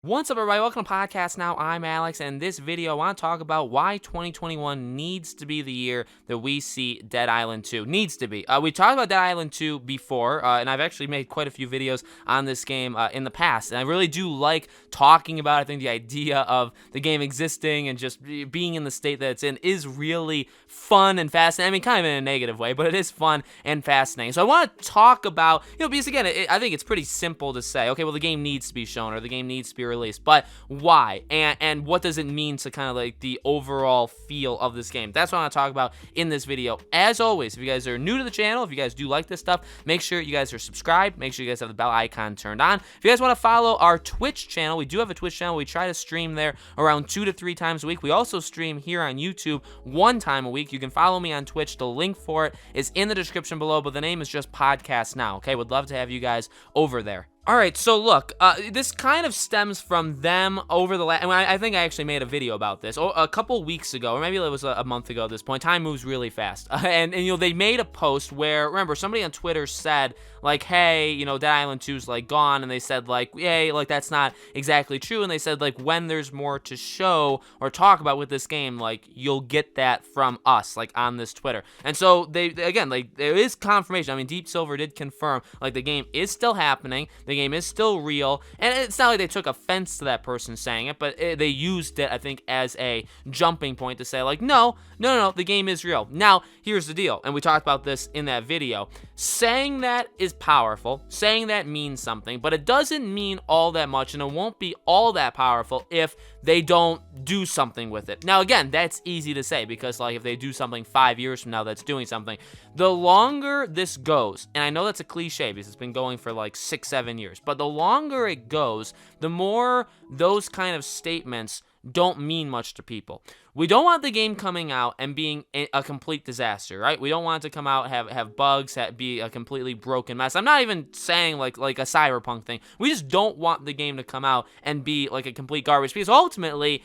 What's up, everybody? Welcome to Podcast Now. I'm Alex, and in this video, I want to talk about why 2021 needs to be the year that we see Dead Island 2. Needs to be. We talked about Dead Island 2 before, and I've actually made quite a few videos on this game in the past, and I really do like talking about it. I think the idea of the game existing and just being in the state that it's in is really fun and fascinating. I mean, kind of in a negative way, but it is fun and fascinating. So I want to talk about, because again, I think it's pretty simple to say, okay, well, the game needs to be shown or the game needs to be released, but why and what does it mean to kind of like the overall feel of this game? That's what I want to talk about in this video. As always, if you guys are new to the channel, if you guys do like this stuff, make sure you guys are subscribed, make sure you guys have the bell icon turned on. If you guys want to follow our Twitch channel, we do have a Twitch channel. We try to stream there around 2 to 3 times a week. We also stream here on YouTube 1 time a week. You can follow me on Twitch. The link for it is in the description below, but the name is just Podcast Now. Okay, would love to have you guys over there. All right, so look, this kind of stems from them over the last, I think I actually made a video about this a couple weeks ago, or maybe it was a month ago at this point. Time moves really fast. And they made a post where, remember, somebody on Twitter said, like, hey, Dead Island 2's, like, gone, and they said, like, yay, like, that's not exactly true, and they said, like, when there's more to show or talk about with this game, like, you'll get that from us, like, on this Twitter. And so, again, like, there is confirmation. I mean, Deep Silver did confirm, like, the game is still happening, the game is still real, and it's not like they took offense to that person saying it, but they used it, I think, as a jumping point to say, like, no, the game is real. Now, here's the deal, and we talked about this in that video. Saying that is powerful, saying that means something, but it doesn't mean all that much, and it won't be all that powerful if they don't do something with it. Now, again, that's easy to say, because, like, if they do something 5 years from now that's doing something, the longer this goes, and I know that's a cliche because it's been going for like 6-7 years, but the longer it goes, the more those kind of statements don't mean much to people. We don't want the game coming out and being a complete disaster, right? We don't want it to come out, have bugs, be a completely broken mess. I'm not even saying like a Cyberpunk thing. We just don't want the game to come out and be like a complete garbage, because ultimately,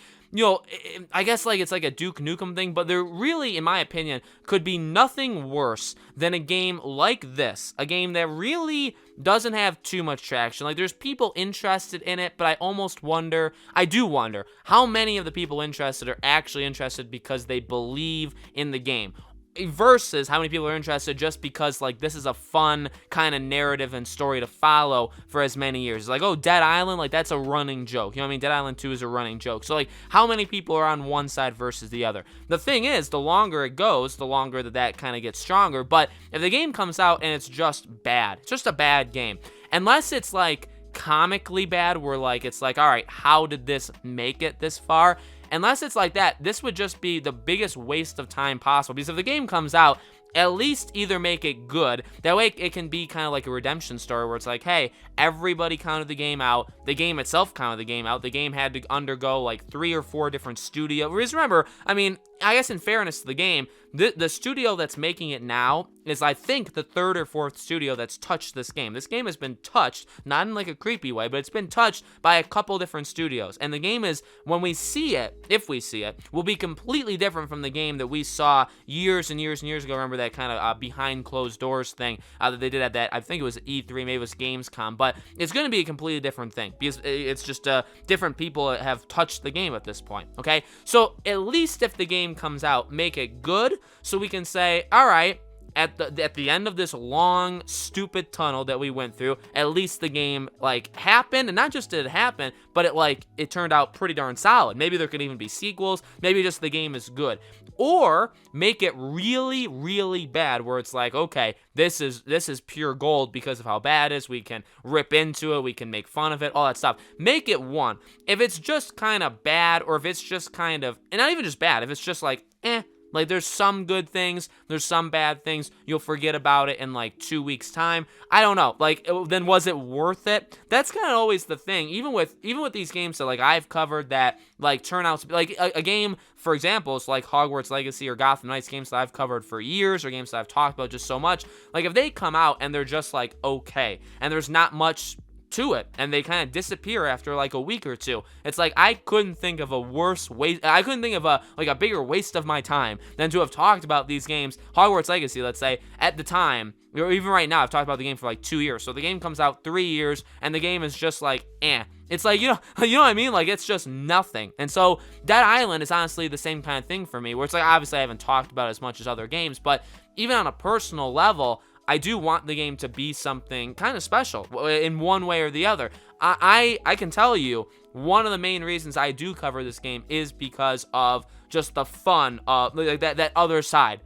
I guess like it's like a Duke Nukem thing, but there really, in my opinion, could be nothing worse than a game like this. A game that really doesn't have too much traction. Like, there's people interested in it, but I do wonder, how many of the people interested are actually interested because they believe in the game, versus how many people are interested just because, like, this is a fun kind of narrative and story to follow for as many years. It's like, oh, Dead Island, like, that's a running joke. You know what I mean? Dead Island 2 is a running joke. So, like, how many people are on one side versus the other? The thing is, the longer it goes, the longer that kind of gets stronger. But if the game comes out and it's just bad, it's just a bad game, unless it's, like, comically bad, where, like, it's like, all right, how did this make it this far? Unless it's like that, this would just be the biggest waste of time possible. Because if the game comes out, at least either make it good. That way it can be kind of like a redemption story where it's like, hey, everybody counted the game out. The game itself counted the game out. The game had to undergo like 3 or 4 different studios. Whereas remember, I mean, I guess in fairness to the game, the studio that's making it now is, I think, the 3rd or 4th studio that's touched this game. This game has been touched, not in like a creepy way, but it's been touched by a couple different studios. And the game is, when we see it, if we see it, will be completely different from the game that we saw years and years and years ago. Remember that kind of behind closed doors thing that they did at that, I think it was E3, maybe it was Gamescom, but it's going to be a completely different thing because it's just different people have touched the game at this point, okay? So at least if the game comes out, make it good, so we can say, all right, at the end of this long, stupid tunnel that we went through, at least the game, like, happened, and not just did it happen, but it turned out pretty darn solid. Maybe there could even be sequels, maybe just the game is good. Or make it really, really bad, where it's like, okay, this is pure gold because of how bad it is. We can rip into it, we can make fun of it, all that stuff. Make it one. If it's just kind of bad, or if it's just kind of, and not even just bad, if it's just like, like, there's some good things, there's some bad things, you'll forget about it in like 2 weeks time. I don't know, like, then was it worth it? That's kind of always the thing, even with these games that, like, I've covered that, like, turn out to be, like, a game, for example, it's like Hogwarts Legacy or Gotham Knights, games that I've covered for years, or games that I've talked about just so much. Like, if they come out and they're just like, okay, and there's not much to it, and they kind of disappear after like a week or two. It's like I couldn't think of a worse waste. I couldn't think of a bigger waste of my time than to have talked about these games. Hogwarts Legacy, let's say, at the time, or even right now, I've talked about the game for like 2 years. So the game comes out 3 years, and the game is just like, eh. It's like, you know what I mean? Like, it's just nothing. And so Dead Island is honestly the same kind of thing for me, where it's like, obviously I haven't talked about it as much as other games, but even on a personal level, I do want the game to be something kind of special in one way or the other. I can tell you, one of the main reasons I do cover this game is because of just the fun of like that other side.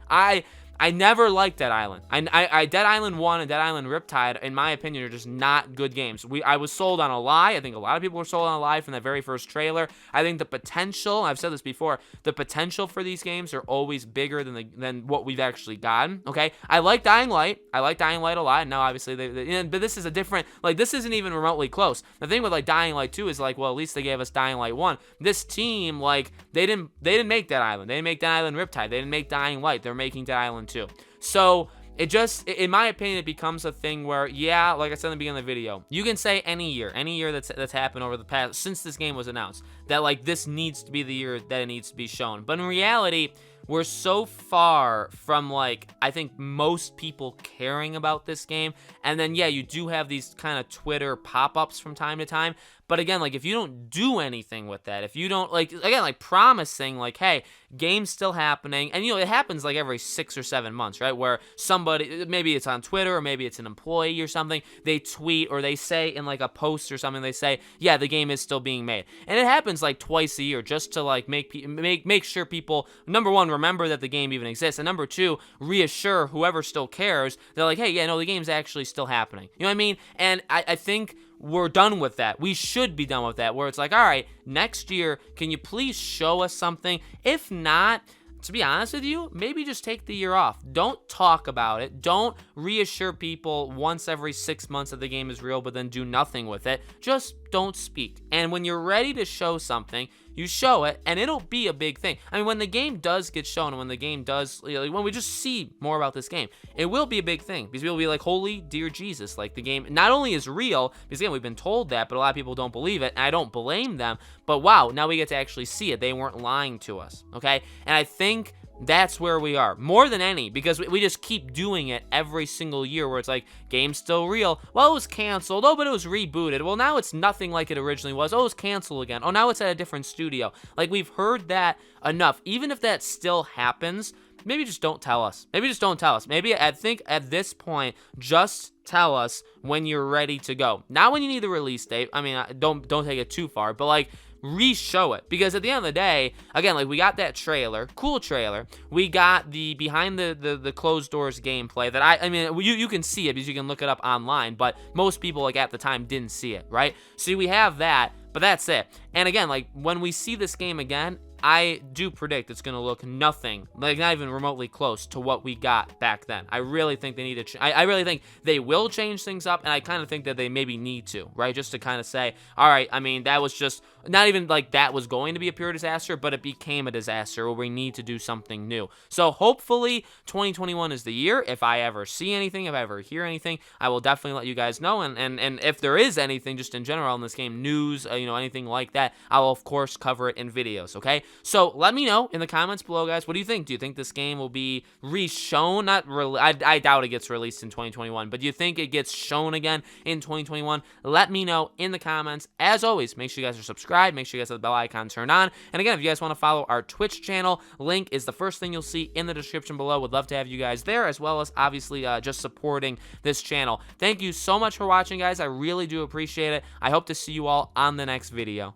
I never liked Dead Island. Dead Island 1 and Dead Island Riptide, in my opinion, are just not good games. I was sold on a lie. I think a lot of people were sold on a lie from that very first trailer. I think the potential, I've said this before, the potential for these games are always bigger than what we've actually gotten, okay? I like Dying Light. I like Dying Light a lot. Now, obviously, but this is a different, like, this isn't even remotely close. The thing with, like, Dying Light 2 is, like, well, at least they gave us Dying Light 1. This team, like, they didn't make Dead Island. They didn't make Dead Island Riptide. They didn't make Dying Light. They're making Dead Island 2. So it just, in my opinion, it becomes a thing where, yeah, like I said in the beginning of the video, you can say any year that's happened over the past, since this game was announced, that like this needs to be the year that it needs to be shown. But in reality, we're so far from, like, I think most people caring about this game. And then, yeah, you do have these kind of Twitter pop-ups from time to time. But again, like, if you don't do anything with that, if you don't, like, again, like, promising, like, hey, game's still happening, and, you know, it happens, like, every 6 or 7 months, right, where somebody, maybe it's on Twitter, or maybe it's an employee or something, they tweet, or they say in, like, a post or something, they say, yeah, the game is still being made. And it happens, like, twice a year, just to, like, make sure people, number one, remember that the game even exists, and number two, reassure whoever still cares, they're like, hey, yeah, no, the game's actually still happening. You know what I mean? And I think we're done with that. We should be done with that, where it's like, all right, next year, can you please show us something? If not, to be honest with you, maybe just take the year off. Don't talk about it. Don't reassure people once every 6 months that the game is real, but then do nothing with it. Just don't speak. And when you're ready to show something, you show it, and it'll be a big thing. I mean, when the game does get shown, and when the game does, you know, when we just see more about this game, it will be a big thing, because people will be like, holy dear Jesus, like, the game not only is real, because again, we've been told that, but a lot of people don't believe it, and I don't blame them, but wow, now we get to actually see it. They weren't lying to us, okay? And I think that's where we are, more than any, because we just keep doing it every single year, where it's like, game's still real. Well, it was canceled. Oh, but it was rebooted. Well, now it's nothing like it originally was. Oh, it's canceled again. Oh, now it's at a different studio. Like, we've heard that enough. Even if that still happens, maybe just don't tell us. Maybe just don't tell us. Maybe I think at this point, just tell us when you're ready to go. Not when you need the release date. I mean, don't take it too far, but like, re-show it, because at the end of the day, again, like, we got that trailer, cool trailer, we got the behind the closed doors gameplay that I mean, you can see it because you can look it up online, but most people, like, at the time didn't see it, right? So we have that, but that's it. And again, like, when we see this game again, I do predict it's going to look nothing, like, not even remotely close to what we got back then. I really think they need to, I really think they will change things up, and I kind of think that they maybe need to, right? Just to kind of say, all right, I mean, that was just, not even like that was going to be a pure disaster, but it became a disaster where we need to do something new. So hopefully 2021 is the year. If I ever see anything, if I ever hear anything, I will definitely let you guys know. And if there is anything just in general in this game, news, you know, anything like that, I will of course cover it in videos, okay? So let me know in the comments below, guys. What do you think? Do you think this game will be re-shown? I doubt it gets released in 2021, but do you think it gets shown again in 2021? Let me know in the comments. As always, make sure you guys are subscribed. Make sure you guys have the bell icon turned on. And again, if you guys want to follow our Twitch channel, link is the first thing you'll see in the description below. Would love to have you guys there, as well as obviously just supporting this channel. Thank you so much for watching, guys. I really do appreciate it. I hope to see you all on the next video.